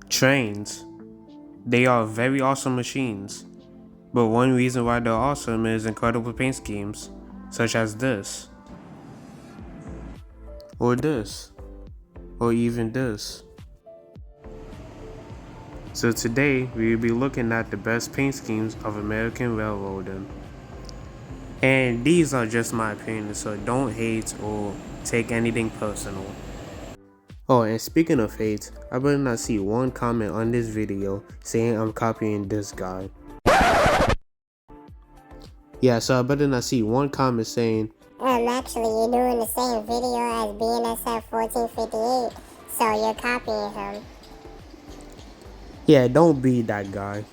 Trains. They are very awesome machines, but one reason why they're awesome is incredible paint schemes, such as this, or this, or even this. So today we will be looking at the best paint schemes of American railroading. And these are just my opinions, so don't hate or take anything personal. Oh, and speaking of hate, I better not see one comment on this video saying I'm copying this guy. Yeah, so I better not see one comment saying, Actually, you're doing the same video as BNSF 1458, so you're copying him. yeah, don't be that guy.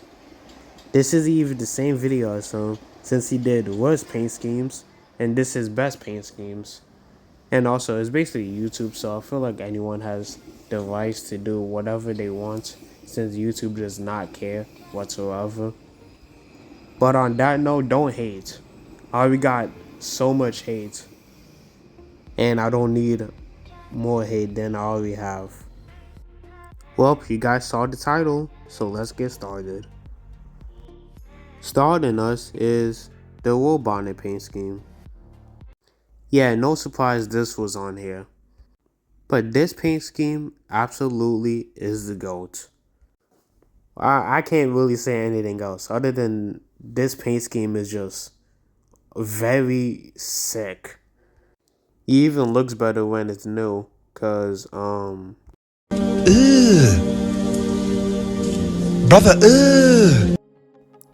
This isn't even the same video as him, since he did worst paint schemes, and this is best paint schemes. And also, it's basically YouTube, so I feel like anyone has the rights to do whatever they want, since YouTube does not care whatsoever. But on that note, don't hate. I already got so much hate, and I don't need more hate than I already have. Well, you guys saw the title, so let's get started. Starting us is the warbonnet paint scheme. Yeah, no surprise this was on here. But this paint scheme absolutely is the GOAT. I can't really say anything else other than this paint scheme is just very sick. It even looks better when it's new, cause Ugh. Brother, ugh.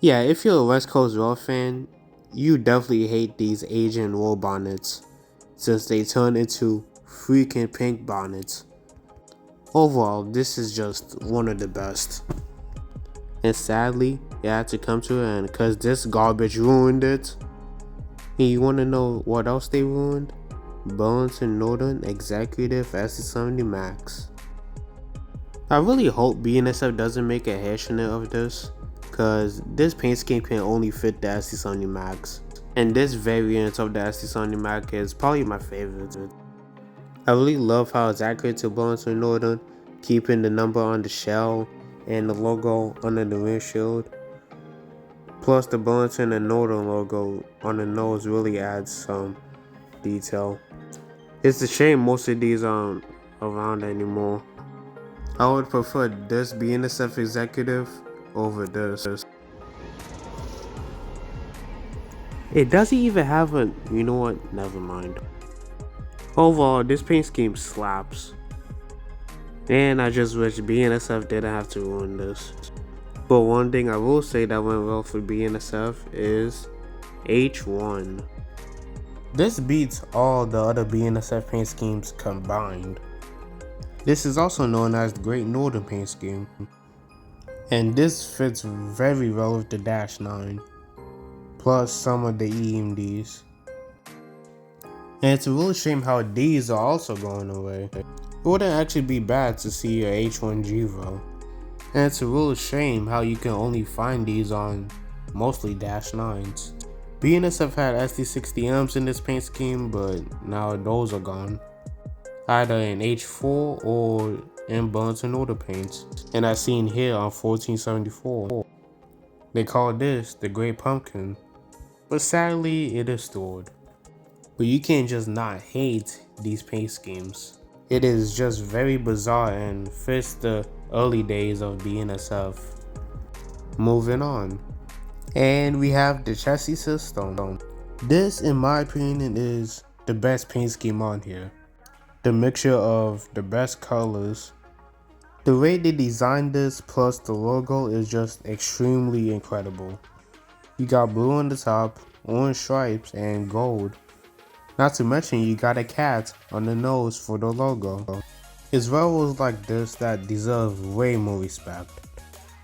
Yeah, if you're a West Coast Rail fan, you definitely hate these Asian wool bonnets, since they turn into freaking pink bonnets. Overall, this is just one of the best. And sadly, it had to come to an end because this garbage ruined it. And you wanna know what else they ruined? Burlington Northern Executive SC70 Max. I really hope BNSF doesn't make a hash in it of this, cause this paint scheme can only fit the SC70 Max. And this variant of the SC70 Max is probably my favorite. I really love how it's accurate to Burlington Northern, keeping the number on the shell and the logo under the windshield. Plus the Burlington and Northern logo on the nose really adds some detail. It's a shame most of these aren't around anymore. I would prefer this BNSF Executive over this. It doesn't even have a, you know what, never mind. Overall, this paint scheme slaps. And I just wish BNSF didn't have to ruin this. But one thing I will say that went well for BNSF is H1. This beats all the other BNSF paint schemes combined. This is also known as the Great Northern paint scheme. And this fits very well with the Dash 9, plus some of the EMDs. And it's a real shame how these are also going away. It wouldn't actually be bad to see a H1 Gvo. And it's a real shame how you can only find these on mostly Dash 9s. BNSF had SD60Ms in this paint scheme, but now those are gone. Either in H4 or in Burlington Northern paints. And as seen here on 1474. They call this the Great Pumpkin. But sadly, it is stored. But you can't just not hate these paint schemes. It is just very bizarre and fits the early days of BNSF. Moving on. And we have the Chessie System. This, in my opinion, is the best paint scheme on here. The mixture of the best colors. The way they designed this plus the logo is just extremely incredible. You got blue on the top, orange stripes, and gold. Not to mention you got a cat on the nose for the logo. It's railroads like this that deserve way more respect.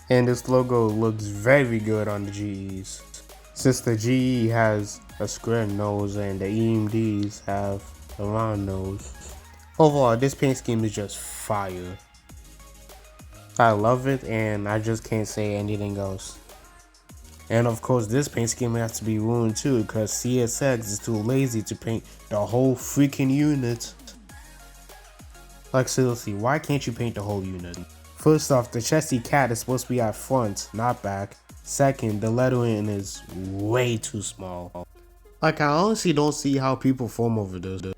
And this logo looks very good on the GEs. since the GE has a square nose and the EMDs have a round nose. Overall, this paint scheme is just fire. I love it and I just can't say anything else. And of course, this paint scheme has to be ruined too because CSX is too lazy to paint the whole freaking unit. Like seriously, why can't you paint the whole unit? First off, the Chessie cat is supposed to be at front, not back. Second, the lettering is way too small. Like I honestly don't see how people form over this.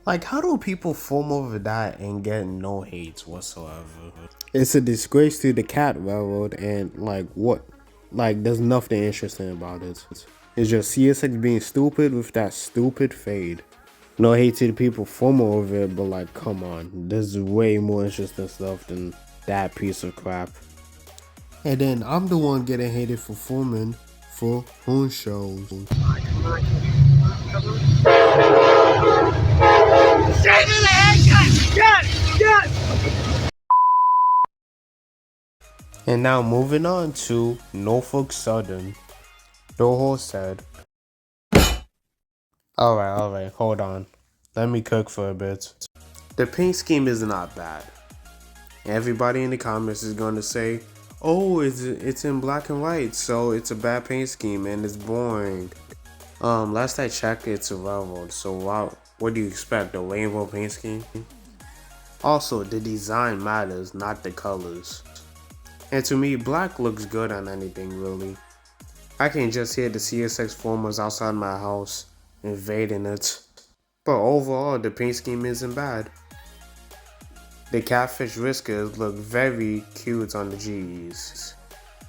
Like, how do people form over that and get no hate whatsoever? It's a disgrace to the cat railroad, and like what? Like, there's nothing interesting about it. It's just CSX being stupid with that stupid fade. No hate to the people forming over it, but like, come on. There's way more interesting stuff than that piece of crap. And then I'm the one getting hated for forming for horn shows. And now moving on to Norfolk Southern, the horsehead. Alright, hold on. Let me cook for a bit. The paint scheme is not bad. Everybody in the comments is going to say, oh, it's in black and white, so it's a bad paint scheme and it's boring. Last I checked, it's a railroad, so what do you expect, a rainbow paint scheme? Also, the design matters, not the colors. And to me, black looks good on anything really. I can just hear the CSX formers outside my house, invading it. But overall, the paint scheme isn't bad. The catfish whiskers look very cute on the GEs.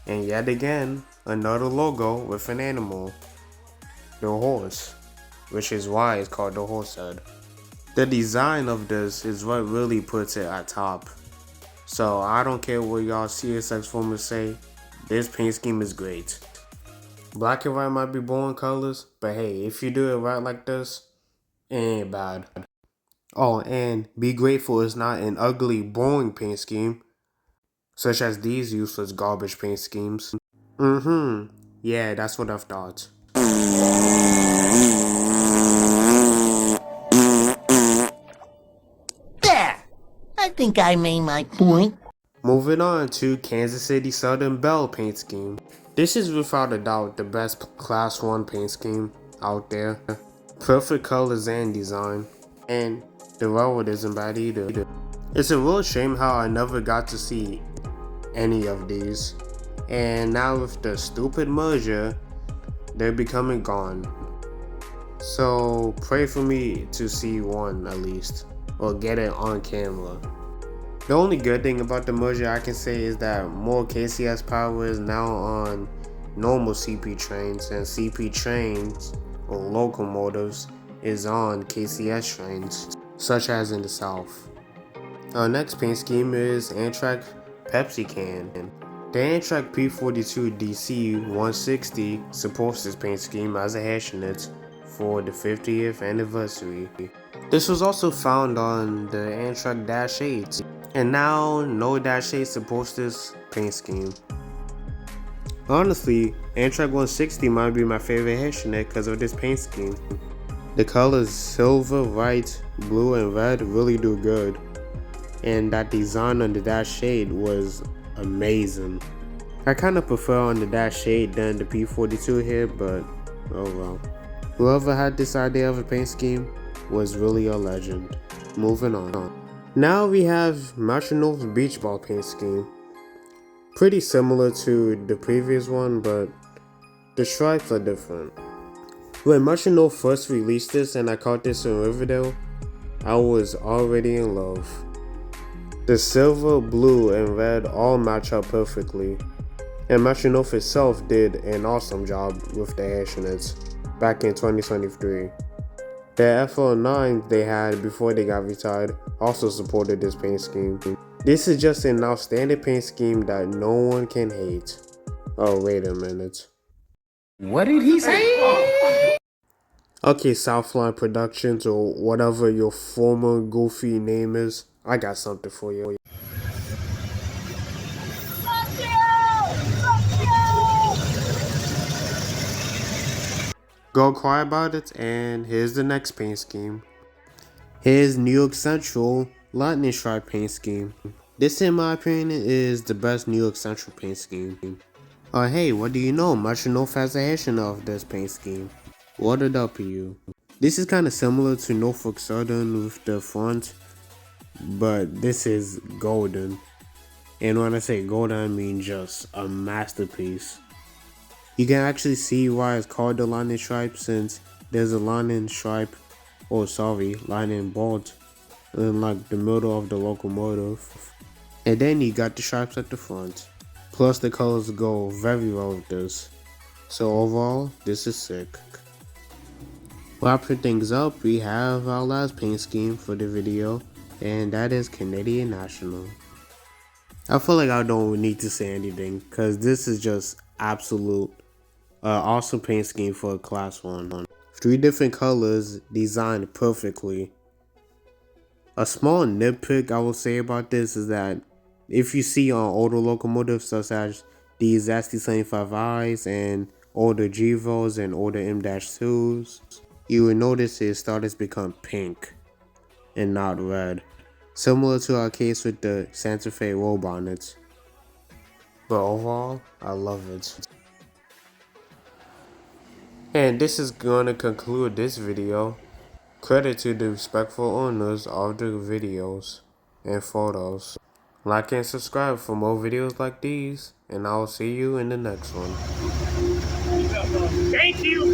And yet again, another logo with an animal. The horse, which is why it's called the horsehead. The design of this is what really puts it at top. So I don't care what y'all CSX formers say, this paint scheme is great. Black and white might be boring colors, but hey, if you do it right like this, it ain't bad. Oh, and be grateful it's not an ugly, boring paint scheme, such as these useless garbage paint schemes. Yeah, that's what I've thought. I think I made my point. Moving on to Kansas City Southern Belle paint scheme. This is without a doubt the best class 1 paint scheme out there. Perfect colors and design. And the railroad isn't bad either. It's a real shame how I never got to see any of these. And now with the stupid merger, they're becoming gone. So pray for me to see one at least, or get it on camera. The only good thing about the merger I can say is that more KCS power is now on normal CP trains, and CP trains or locomotives is on KCS trains, such as in the South. Our next paint scheme is Amtrak Pepsi can. The Amtrak P42 DC 160 supports this paint scheme as a hairnet for the 50th anniversary. This was also found on the Amtrak Dash 8. And now, no Dash 8 supports this paint scheme. Honestly, Amtrak 160 might be my favorite hairnet because of this paint scheme. The colors silver, white, blue, and red really do good. And that design on the Dash 8 was amazing. I kinda prefer on the Dash 8 than the P42 here, but oh well. Whoever had this idea of a paint scheme was really a legend. Moving on. Now we have Metro North's beach ball paint scheme. Pretty similar to the previous one, but the stripes are different. When Metro North first released this and I caught this in Riverdale, I was already in love. The silver, blue, and red all match up perfectly, and Metro North itself did an awesome job with the hairnets back in 2023. The FL9 they had before they got retired also supported this paint scheme. This is just an outstanding paint scheme that no one can hate. Oh, wait a minute. What did he say? Okay, Southline Productions or whatever your former goofy name is, I got something for you. Go cry about it, and here's the next paint scheme. Here's New York Central Lightning Stripe paint scheme. This, in my opinion, is the best New York Central paint scheme. Hey, what do you know? Much no fascination of this paint scheme. What a W. This is kind of similar to Norfolk Southern with the front, but this is golden. And when I say golden, I mean just a masterpiece. You can actually see why it's called the lightning stripe, since there's a lightning stripe, lightning bolt in like the middle of the locomotive. And then you got the stripes at the front. Plus the colors go very well with this. So overall, this is sick. Wrapping things up, we have our last paint scheme for the video, and that is Canadian National. I feel like I don't need to say anything, cause this is just absolute awesome paint scheme for a class 1. 3 different colors designed perfectly. A small nitpick I will say about this is that if you see on older locomotives such as these ST75Is and older GVOs and older M-2s, you will notice it started to become pink and not red, similar to our case with the Santa Fe warbonnets. But overall, I love it. And this is gonna conclude this video. Credit to the respectful owners of the videos and photos. Like and subscribe for more videos like these, and I will see you in the next one. Thank you.